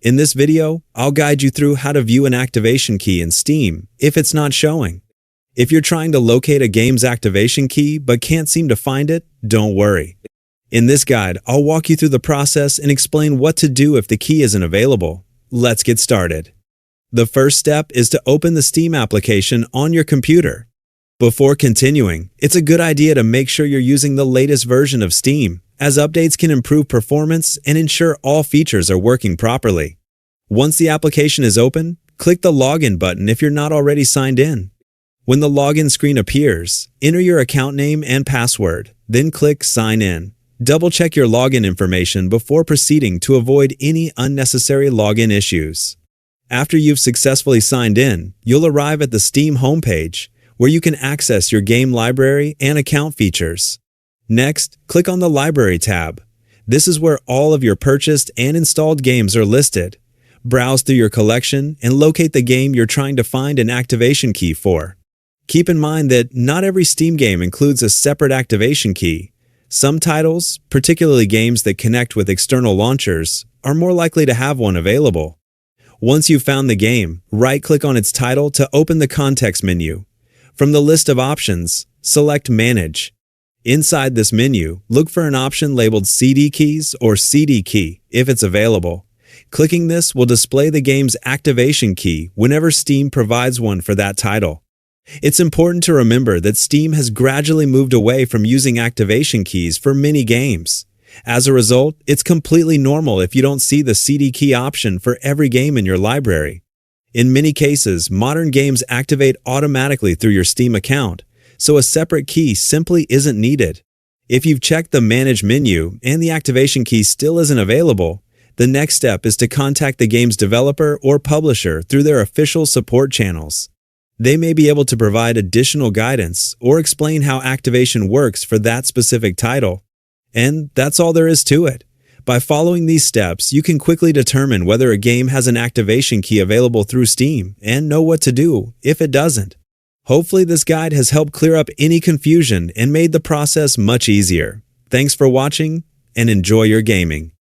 In this video, I'll guide you through how to view an activation key in Steam if it's not showing. If you're trying to locate a game's activation key but can't seem to find it, don't worry. In this guide, I'll walk you through the process and explain what to do if the key isn't available. Let's get started. The first step is to open the Steam application on your computer. Before continuing, it's a good idea to make sure you're using the latest version of Steam, as updates can improve performance and ensure all features are working properly. Once the application is open, click the Login button if you're not already signed in. When the login screen appears, enter your account name and password, then click Sign In. Double-check your login information before proceeding to avoid any unnecessary login issues. After you've successfully signed in, you'll arrive at the Steam homepage, where you can access your game library and account features. Next, click on the Library tab. This is where all of your purchased and installed games are listed. Browse through your collection and locate the game you're trying to find an activation key for. Keep in mind that not every Steam game includes a separate activation key. Some titles, particularly games that connect with external launchers, are more likely to have one available. Once you've found the game, right-click on its title to open the context menu. From the list of options, select Manage. Inside this menu, look for an option labeled CD Keys or CD Key if it's available. Clicking this will display the game's activation key whenever Steam provides one for that title. It's important to remember that Steam has gradually moved away from using activation keys for many games. As a result, it's completely normal if you don't see the CD key option for every game in your library. In many cases, modern games activate automatically through your Steam account, so a separate key simply isn't needed. If you've checked the Manage menu and the activation key still isn't available, the next step is to contact the game's developer or publisher through their official support channels. They may be able to provide additional guidance or explain how activation works for that specific title. And that's all there is to it. By following these steps, you can quickly determine whether a game has an activation key available through Steam and know what to do if it doesn't. Hopefully this guide has helped clear up any confusion and made the process much easier. Thanks for watching and enjoy your gaming.